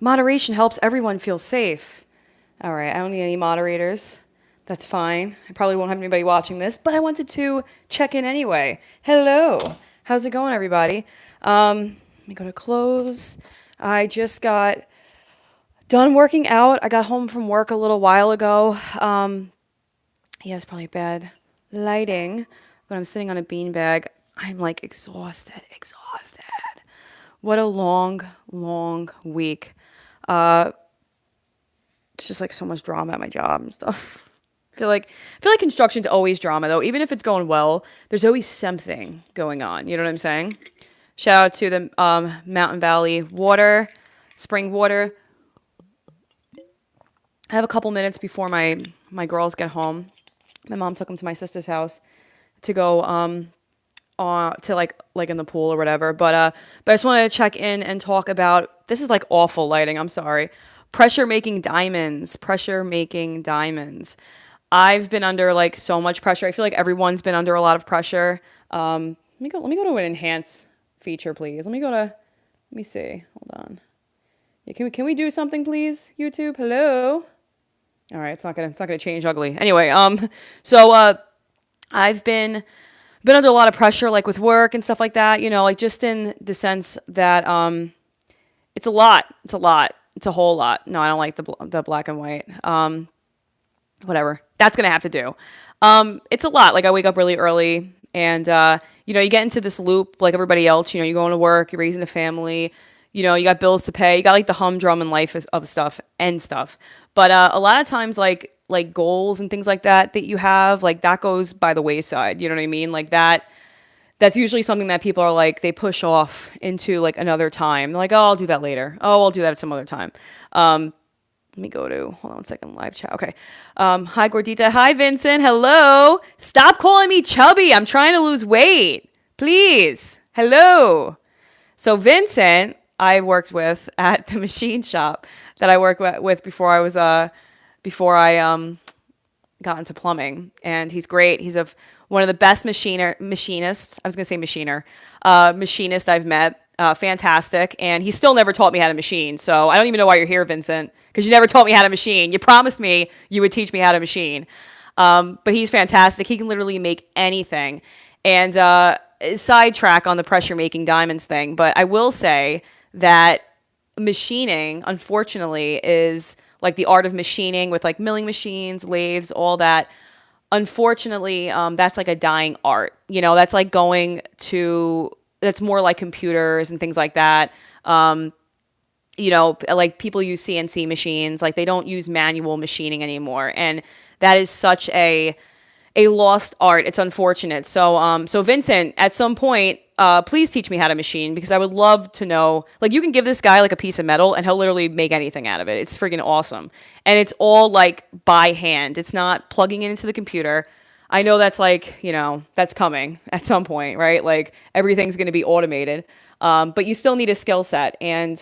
Moderation helps everyone feel safe. All right, I don't need any moderators. That's fine. I probably won't have anybody watching this, but I wanted to check in anyway. Hello. How's it going, everybody? Let me go to close. I just got done working out. I got home from work a little while ago. Yeah, it's probably bad lighting, but I'm sitting on a beanbag. I'm like exhausted, exhausted. What a long, long week. It's just like so much drama at my job and stuff. I feel like construction's always drama though. Even if it's going well, there's always something going on. You know what I'm saying? Shout out to the Mountain Valley water, spring water. I have a couple minutes before my girls get home. My mom took them to my sister's house to go to like in the pool or whatever. But I just wanted to check in and talk about this is like awful lighting. I'm sorry. Pressure making diamonds. Pressure making diamonds. I've been under like so much pressure. I feel like everyone's been under a lot of pressure. Let me go to an enhance feature, please. Let me see. Hold on. Yeah, can we do something, please? YouTube. Hello. All right, it's not gonna change ugly. Anyway, I've been under a lot of pressure, like with work and stuff like that. Like just in the sense that it's a lot. It's a lot. It's a whole lot. No, I don't like the black and white. Whatever. That's gonna have to do. It's a lot. Like I wake up really early, and you get into this loop like everybody else. You're going to work, you're raising a family. You got bills to pay. You got like the humdrum in life of stuff and stuff. But a lot of times, like goals and things like that you have, like that goes by the wayside. You know what I mean? Like that. That's usually something that people are like they push off into like another time. They're like, oh, I'll do that later. Oh, I'll do that at some other time. Let me go to hold on one second, live chat. Okay. Hi Gordita. Hi Vincent. Hello. Stop calling me chubby. I'm trying to lose weight. Please. Hello. So Vincent, I worked with at the machine shop that I worked with before I got into plumbing, and he's great. He's one of the best machinists. I was gonna say machinist I've met. Fantastic, and he still never taught me how to machine. So I don't even know why you're here, Vincent, because you never taught me how to machine. You promised me you would teach me how to machine. But he's fantastic. He can literally make anything. And sidetrack on the pressure making diamonds thing, but I will say that machining, unfortunately, is like the art of machining with like milling machines, lathes, all that. Unfortunately, that's like a dying art. That's like that's more like computers and things like that. Like people use CNC machines, like they don't use manual machining anymore. And that is such a lost art. It's unfortunate. So Vincent, at some point, please teach me how to machine because I would love to know. Like, you can give this guy like a piece of metal and he'll literally make anything out of it. It's freaking awesome, and it's all like by hand. It's not plugging it into the computer. I know that's like that's coming at some point, right? Like everything's going to be automated, but you still need a skill set. And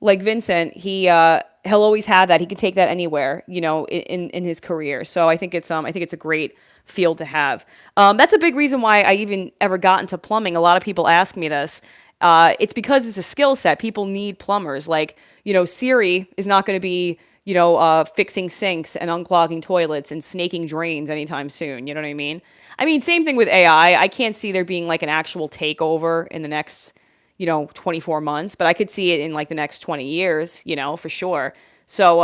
like Vincent, he'll always have that. He can take that anywhere, in his career. So I think it's a great field to have. That's a big reason why I even ever got into plumbing. A lot of people ask me this. It's because it's a skill set. People need plumbers. Like, Siri is not going to be, fixing sinks and unclogging toilets and snaking drains anytime soon. You know what I mean? I mean, same thing with AI. I can't see there being like an actual takeover in the next, 24 months, but I could see it in like the next 20 years, for sure. So,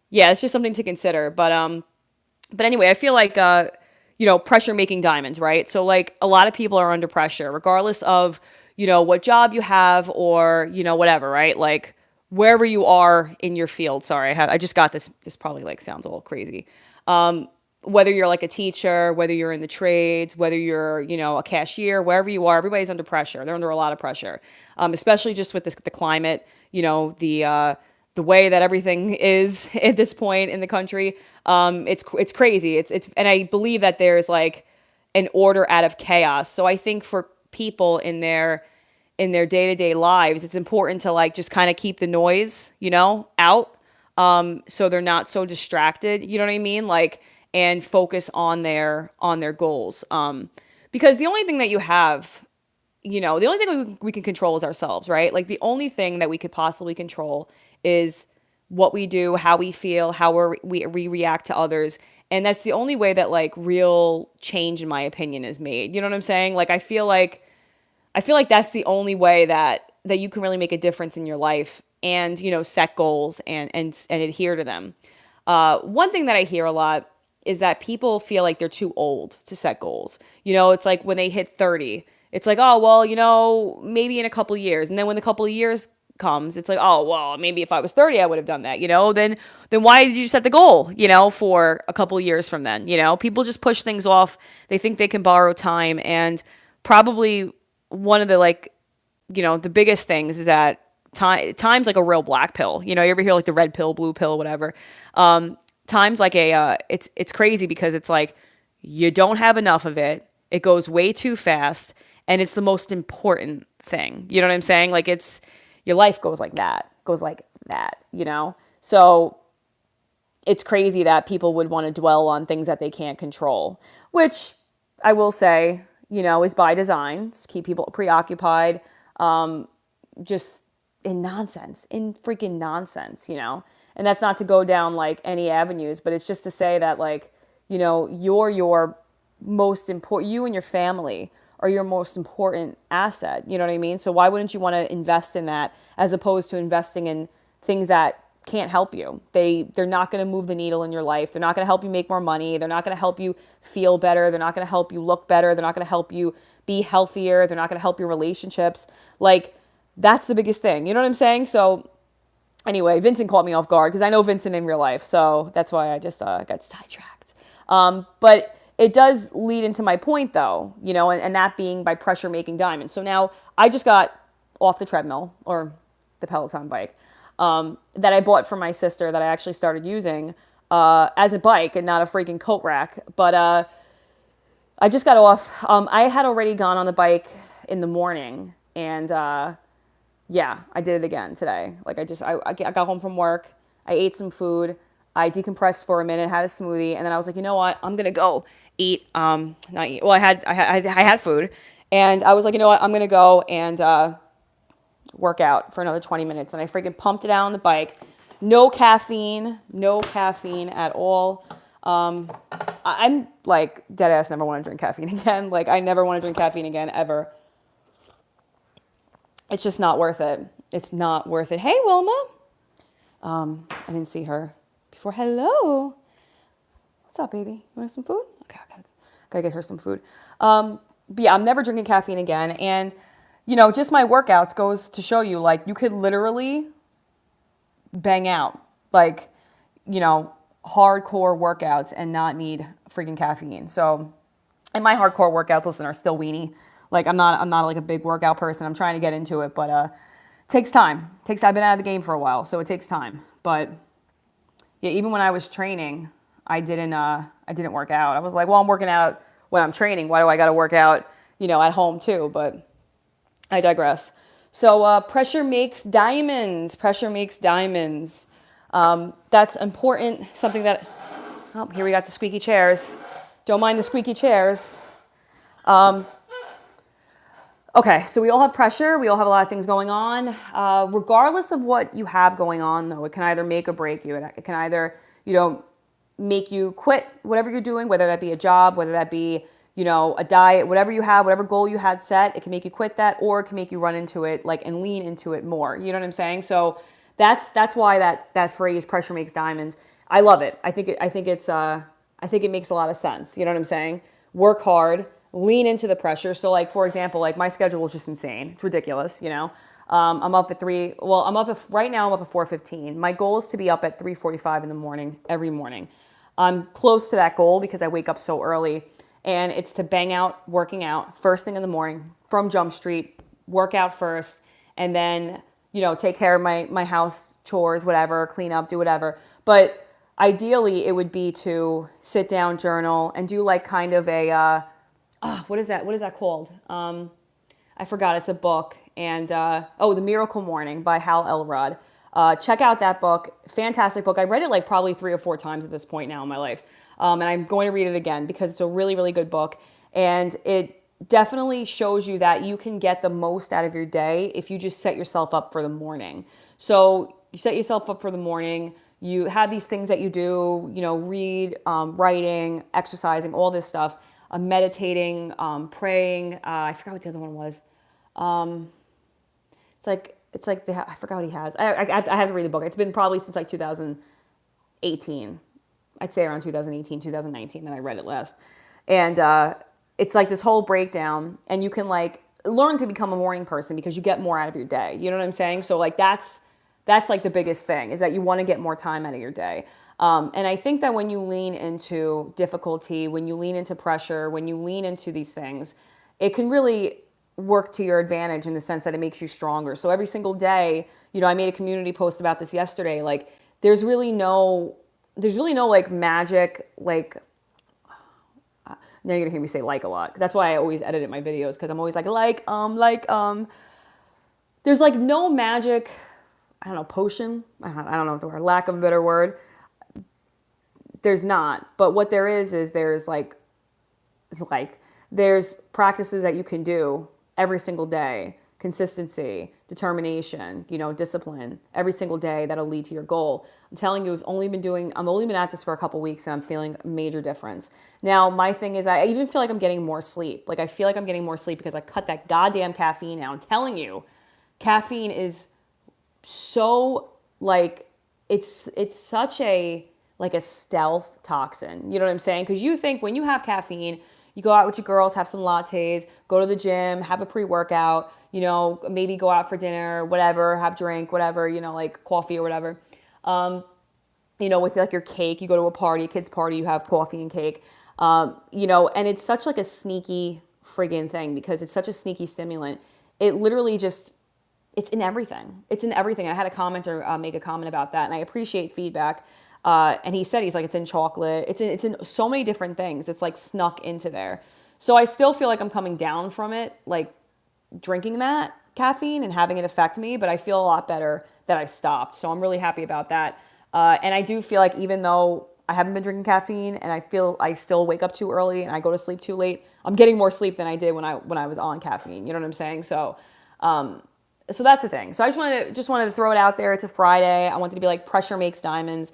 yeah, it's just something to consider. But anyway, I feel like, pressure making diamonds, right? So like a lot of people are under pressure, regardless of, what job you have or, whatever, right? Like wherever you are in your field. Sorry, I just got this probably like sounds a little crazy. Whether you're like a teacher, whether you're in the trades, whether you're, a cashier, wherever you are, everybody's under pressure. They're under a lot of pressure, especially just with the climate, the way that everything is at this point in the country. It's crazy. And I believe that there's like an order out of chaos. So I think for people in their day-to-day lives, it's important to like just kind of keep the noise, out. So they're not so distracted, you know what I mean? Like, and focus on their goals. Because the only thing that you have, the only thing we can control is ourselves, right? Like the only thing that we could possibly control is what we do, how we feel, how we react to others. And that's the only way that like real change, in my opinion, is made. You know what I'm saying? Like I feel like that's the only way that you can really make a difference in your life and, you know, set goals and adhere to them. One thing that I hear a lot is that people feel like they're too old to set goals. You know, it's like when they hit 30, it's like, oh, well, you know, maybe in a couple of years. And then when the couple of years comes, it's like, oh, well, maybe if I was 30, I would have done that, you know, then why did you set the goal, you know, for a couple of years from then? You know, people just push things off. They think they can borrow time. And probably one of the like, you know, the biggest things is that time's like a real black pill. You know, you ever hear like the red pill, blue pill, whatever. Time's like it's crazy because it's like you don't have enough of it. It goes way too fast, and it's the most important thing. You know what I'm saying? Like it's your life goes like that. You know, so it's crazy that people would want to dwell on things that they can't control, which I will say, you know, is by design to keep people preoccupied, just in freaking nonsense, you know? And that's not to go down like any avenues, but it's just to say that like, you know, your most important, you and your family are your most important asset. You know what I mean? So why wouldn't you want to invest in that as opposed to investing in things that can't help you? They're not going to move the needle in your life. They're not going to help you make more money. They're not going to help you feel better. They're not going to help you look better. They're not going to help you be healthier. They're not going to help your relationships. Like that's the biggest thing. You know what I'm saying? So anyway, Vincent caught me off guard because I know Vincent in real life. So that's why I just got sidetracked. But it does lead into my point though, you know, and that being by pressure making diamonds. So now I just got off the treadmill or the Peloton bike that I bought for my sister that I actually started using as a bike and not a freaking coat rack. But I just got off. I had already gone on the bike in the morning and yeah, I did it again today. Like I got home from work. I ate some food. I decompressed for a minute, had a smoothie, and then I was like, you know what? I'm gonna go eat. Not eat. Well, I had food, and I was like, you know what? I'm gonna go and work out for another 20 minutes, and I freaking pumped it out on the bike. No caffeine at all. I'm like dead ass never want to drink caffeine again. Like I never want to drink caffeine again ever. It's just not worth it. It's not worth it. Hey, Wilma. I didn't see her before. Hello. What's up, baby? You want some food? Okay, I gotta get her some food. But yeah, I'm never drinking caffeine again. And, you know, just my workouts goes to show you, like, you could literally bang out, like, you know, hardcore workouts and not need freaking caffeine. So, and my hardcore workouts, listen, are still weenie. Like, I'm not like a big workout person. I'm trying to get into it, but takes time. I've been out of the game for a while, so it takes time. But yeah, even when I was training, I didn't work out. I was like, well, I'm working out when I'm training. Why do I got to work out, you know, at home too? But I digress. So pressure makes diamonds. Pressure makes diamonds. That's important. Something that, oh, here we got the squeaky chairs. Don't mind the squeaky chairs. Okay, so we all have pressure. We all have a lot of things going on. Regardless of what you have going on, though, it can either make or break you. It can either, you know, make you quit whatever you're doing, whether that be a job, whether that be, you know, a diet, whatever you have, whatever goal you had set, it can make you quit that, or it can make you run into it, like, and lean into it more. You know what I'm saying? So that's why that phrase "pressure makes diamonds." I love it. I think it makes a lot of sense. You know what I'm saying? Work hard. Lean into the pressure. So like, for example, like my schedule is just insane. It's ridiculous, you know? I'm up at right now I'm up at 4:15. My goal is to be up at 3:45 in the morning, every morning. I'm close to that goal because I wake up so early, and it's to bang out working out first thing in the morning from Jump Street, work out first, and then, you know, take care of my house chores, whatever, clean up, do whatever. But ideally it would be to sit down, journal, and do like kind of a, what is that called? I forgot. It's a book. And, The Miracle Morning by Hal Elrod. Check out that book. Fantastic book. I read it like probably 3 or 4 times at this point now in my life. And I'm going to read it again because it's a really, really good book. And it definitely shows you that you can get the most out of your day if you just set yourself up for the morning. So you set yourself up for the morning. You have these things that you do, read, writing, exercising, all this stuff, meditating, praying. I forgot what the other one was. I forgot what he has. I have to read the book. It's been probably since like 2018. I'd say around 2018, 2019 that I read it last. And it's like this whole breakdown, and you can like learn to become a morning person because you get more out of your day. You know what I'm saying? So like that's like the biggest thing, is that you want to get more time out of your day. And I think that when you lean into difficulty, when you lean into pressure, when you lean into these things, it can really work to your advantage in the sense that it makes you stronger. So every single day, I made a community post about this yesterday. Like there's really no like magic, like now you're gonna hear me say like a lot. That's why I always edit my videos, because I'm always there's like no magic, I don't know, potion. I don't know the word, lack of a better word. There's not. But what there is there's there's practices that you can do every single day. Consistency, determination, discipline every single day that'll lead to your goal. I'm telling you, I've only been at this for a couple weeks, and I'm feeling a major difference. Now, my thing is, I even feel like I'm getting more sleep. Like I feel like I'm getting more sleep because I cut that goddamn caffeine out. I'm telling you, caffeine is so like, it's such a stealth toxin. You know what I'm saying? Because you think when you have caffeine, you go out with your girls, have some lattes, go to the gym, have a pre-workout, maybe go out for dinner, whatever, have drink, whatever, like coffee or whatever. With like your cake, you go to a party, a kid's party, you have coffee and cake, and it's such like a sneaky friggin' thing because it's such a sneaky stimulant. It literally just, it's in everything. It's in everything. I had a commenter make a comment about that, and I appreciate feedback. And he said, he's like, it's in chocolate. It's in so many different things. It's like snuck into there. So I still feel like I'm coming down from it, like drinking that caffeine and having it affect me, but I feel a lot better that I stopped. So I'm really happy about that. And I do feel like even though I haven't been drinking caffeine and I feel I still wake up too early and I go to sleep too late, I'm getting more sleep than I did when I was on caffeine. You know what I'm saying? So that's the thing. So I just wanted to throw it out there. It's a Friday. I wanted to be like, pressure makes diamonds.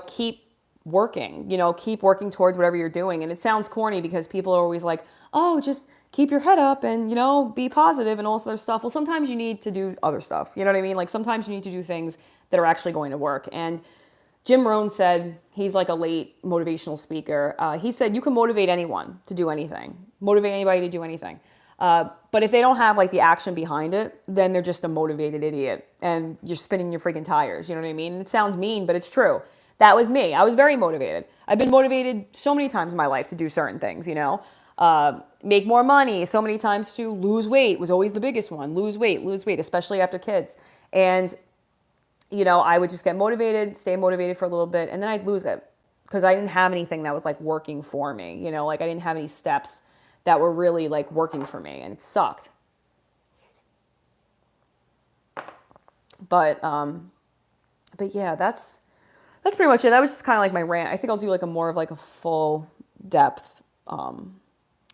Keep working, keep working towards whatever you're doing. And it sounds corny because people are always like, oh, just keep your head up and, be positive and all this other stuff. Well, sometimes you need to do other stuff. You know what I mean? Like sometimes you need to do things that are actually going to work. And Jim Rohn said, he's like a late motivational speaker. He said, you can motivate anyone to do anything, motivate anybody to do anything. But if they don't have like the action behind it, then they're just a motivated idiot and you're spinning your freaking tires. You know what I mean? And it sounds mean, but it's true. That was me. I was very motivated. I've been motivated so many times in my life to do certain things, make more money. So many times to lose weight was always the biggest one. Lose weight, especially after kids. And, I would just get motivated, stay motivated for a little bit, and then I'd lose it because I didn't have anything that was like working for me. I didn't have any steps that were really like working for me, and it sucked. But yeah, that's pretty much it. That was just kind of like my rant. I think I'll do like a more of like a full depth,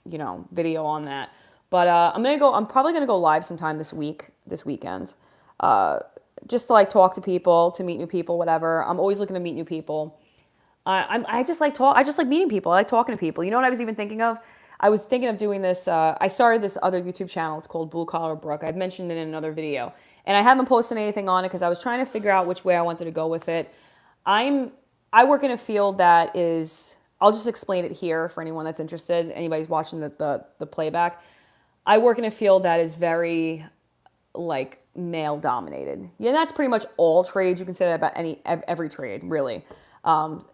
video on that. But I'm probably gonna go live sometime this weekend, just to like talk to people, to meet new people, whatever. I'm always looking to meet new people. I just like meeting people. I like talking to people. You know what I was even thinking of? I was thinking of doing this. I started this other YouTube channel. It's called Blue Collar Brooke. I've mentioned it in another video. And I haven't posted anything on it because I was trying to figure out which way I wanted to go with it. I work in a field that is, I'll just explain it here for anyone that's interested, anybody's watching the playback. I work in a field that is very like male dominated. Yeah, that's pretty much all trades. You can say that about every trade, really,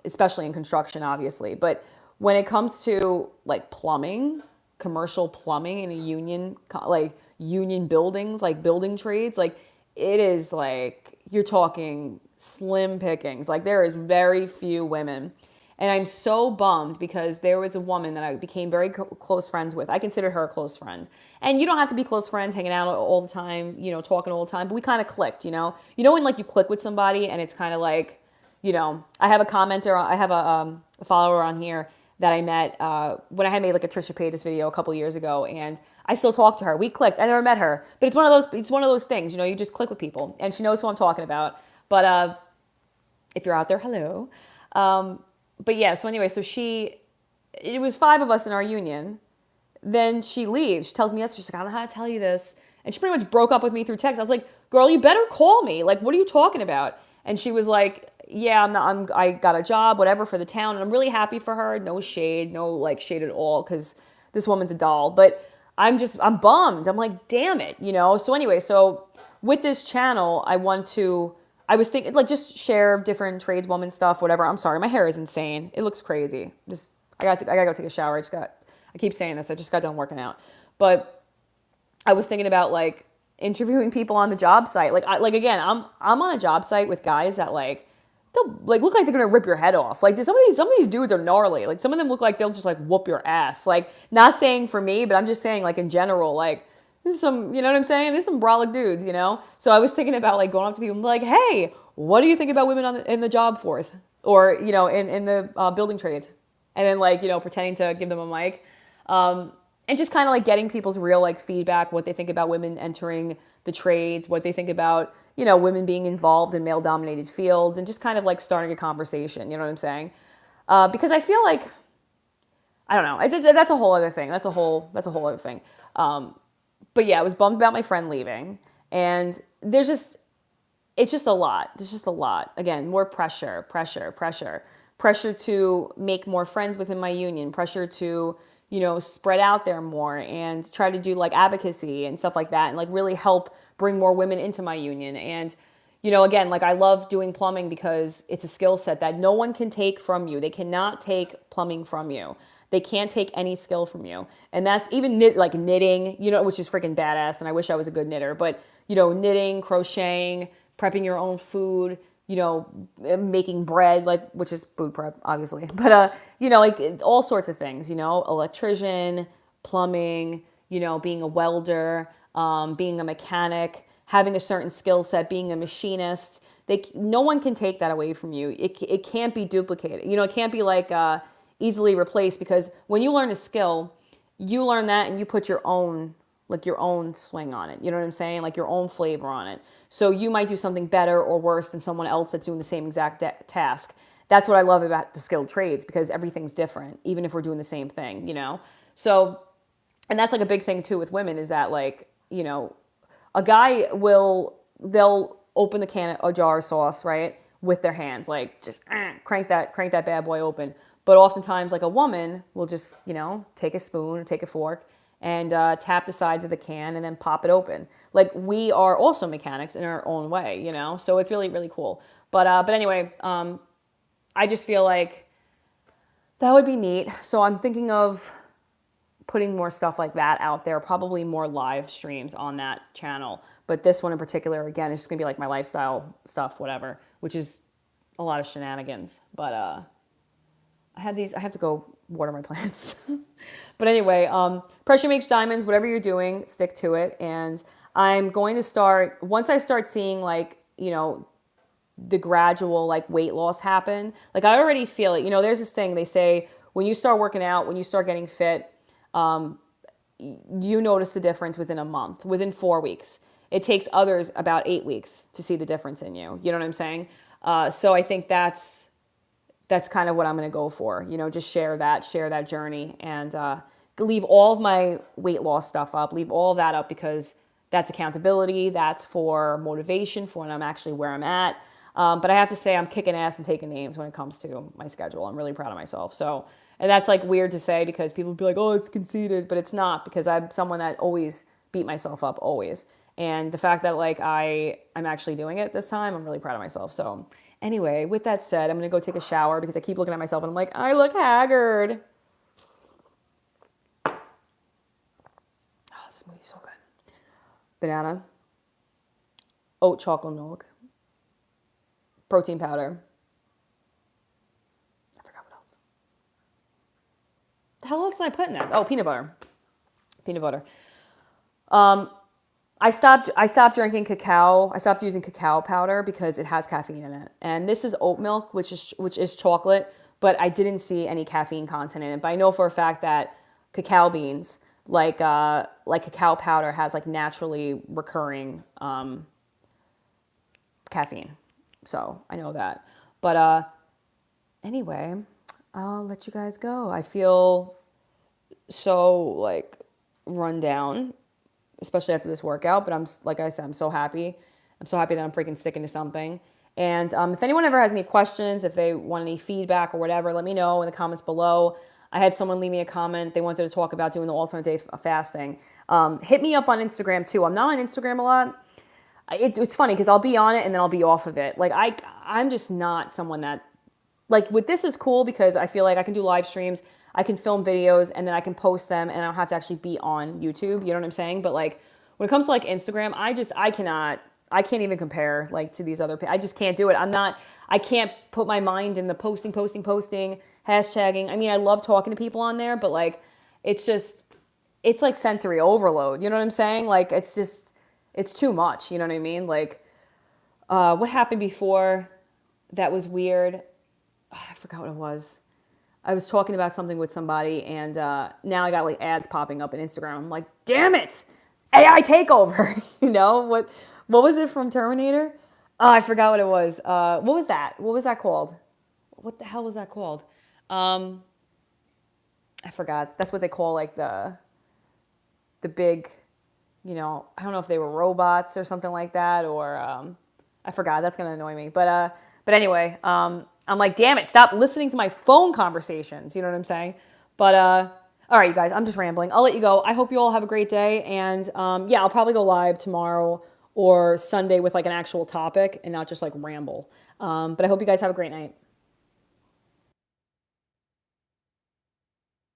especially in construction, obviously. But when it comes to like plumbing, commercial plumbing in a union, like union buildings, like building trades, like it is like, you're talking slim pickings. Like there is very few women. And I'm so bummed because there was a woman that I became very close friends with. I consider her a close friend. And you don't have to be close friends, hanging out all the time, talking all the time, but we kind of clicked, when like you click with somebody and it's kind of like, I have a commenter, I have a follower on here that I met when I had made like a Trisha Paytas video a couple years ago, and I still talk to her. We clicked. I never met her, but it's one of those things. You just click with people, and she knows who I'm talking about. But if you're out there, hello. But yeah, so anyway, it was five of us in our union. Then she leaves. She tells me yes. She's like, I don't know how to tell you this. And she pretty much broke up with me through text. I was like, girl, you better call me. Like, what are you talking about? And she was like, yeah, I got a job, whatever, for the town. And I'm really happy for her. No shade, no like shade at all. Cause this woman's a doll. But I'm bummed. I'm like, damn it, you know? So anyway, so with this channel, I was thinking like just share different tradeswoman stuff, whatever. I'm sorry. My hair is insane. It looks crazy. I gotta go take a shower. I keep saying this. I just got done working out. But I was thinking about like interviewing people on the job site. Again, I'm on a job site with guys that like they'll like look like they're gonna rip your head off. Like some of these dudes are gnarly. Like some of them look like they'll just like whoop your ass. Like not saying for me, but I'm just saying like in general. Like there's some, you know what I'm saying? There's some brolic dudes, you know. So I was thinking about like going up to people and be like, hey, what do you think about women in the job force or you know in the building trades? And then like you know pretending to give them a mic. And just kind of like getting people's real like feedback, what they think about women entering the trades, what they think about, you know, women being involved in male dominated fields and just kind of like starting a conversation. You know what I'm saying? Because I feel like, I don't know, that's a whole other thing. That's a whole other thing. But yeah, I was bummed about my friend leaving and it's just a lot. There's just a lot. Again, more pressure to make more friends within my union, pressure to, you know, spread out there more and try to do like advocacy and stuff like that and like really help bring more women into my union. And, you know, again, like I love doing plumbing because it's a skill set that no one can take from you. They cannot take plumbing from you. They can't take any skill from you. And that's even like knitting, you know, which is freaking badass. And I wish I was a good knitter, but, you know, knitting, crocheting, prepping your own food, you know, making bread, like, which is food prep, obviously. But, you know, like all sorts of things, you know, electrician, plumbing, you know, being a welder, being a mechanic, having a certain skill set, being a machinist. No one can take that away from you. It can't be duplicated. You know, it can't be like easily replaced because when you learn a skill, you learn that and you put your own swing on it. You know what I'm saying? Like your own flavor on it. So you might do something better or worse than someone else that's doing the same exact task. That's what I love about the skilled trades because everything's different, even if we're doing the same thing, you know? So, and that's like a big thing too with women is that like, you know, a guy they'll open a jar of sauce, right? With their hands, like just crank that bad boy open. But oftentimes like a woman will just, you know, take a spoon or take a fork and tap the sides of the can and then pop it open. Like we are also mechanics in our own way, you know? So it's really, really cool. But anyway, I just feel like that would be neat. So I'm thinking of putting more stuff like that out there, probably more live streams on that channel. But this one in particular, again, is just gonna be like my lifestyle stuff, whatever, which is a lot of shenanigans. But I have to go water my plants. But anyway, pressure makes diamonds, whatever you're doing, stick to it. And I'm going to start, once I start seeing like, you know, the gradual like weight loss happen, like I already feel it. You know, there's this thing they say, when you start working out, when you start getting fit, you notice the difference within a month, within 4 weeks. It takes others about 8 weeks to see the difference in you. You know what I'm saying? So I think that's kind of what I'm going to go for, you know, just share that journey and leave all of my weight loss stuff up, leave all of that up because that's accountability. That's for motivation for when I'm actually where I'm at. But I have to say I'm kicking ass and taking names when it comes to my schedule. I'm really proud of myself. So, and that's like weird to say because people be like, oh, it's conceited, but it's not because I'm someone that always beat myself up always. And the fact that like I'm actually doing it this time, I'm really proud of myself. So anyway, with that said, I'm going to go take a shower because I keep looking at myself and I'm like, I look haggard. Oh, this smoothie's so good. Banana, oat chocolate milk, protein powder. I forgot what else. The hell else did I put in that? Oh, peanut butter. Peanut butter. I stopped drinking cacao. I stopped using cacao powder because it has caffeine in it. And this is oat milk, which is chocolate, but I didn't see any caffeine content in it. But I know for a fact that cacao beans, like cacao powder, has like naturally recurring caffeine. So I know that. But anyway, I'll let you guys go. I feel so like run down, especially after this workout. But like I said, I'm so happy. I'm so happy that I'm freaking sticking to something. And if anyone ever has any questions, if they want any feedback or whatever, let me know in the comments below. I had someone leave me a comment. They wanted to talk about doing the alternate day fasting. Hit me up on Instagram too. I'm not on Instagram a lot. It's funny because I'll be on it and then I'll be off of it. Like I'm just not someone that like with this is cool because I feel like I can do live streams, I can film videos, and then I can post them, and I don't have to actually be on YouTube. You know what I'm saying? But like when it comes to like Instagram, I can't even compare like to these other. I just can't do it. I can't put my mind in the posting, hashtagging. I mean, I love talking to people on there, but like it's like sensory overload. You know what I'm saying? Like it's too much. You know what I mean? Like what happened before that was weird. Oh, I forgot what it was. I was talking about something with somebody, and now I got like ads popping up on Instagram. I'm like, damn it, AI takeover. You know what was it from Terminator? Oh, I forgot what it was. What was that? What was that called? What the hell was that called? I forgot. That's what they call like the big, you know, I don't know if they were robots or something like that, or I forgot. That's gonna annoy me. But anyway, I'm like, damn it, stop listening to my phone conversations. You know what I'm saying? But all right, you guys, I'm just rambling. I'll let you go. I hope you all have a great day, and yeah, I'll probably go live tomorrow or Sunday with like an actual topic and not just like ramble. But I hope you guys have a great night.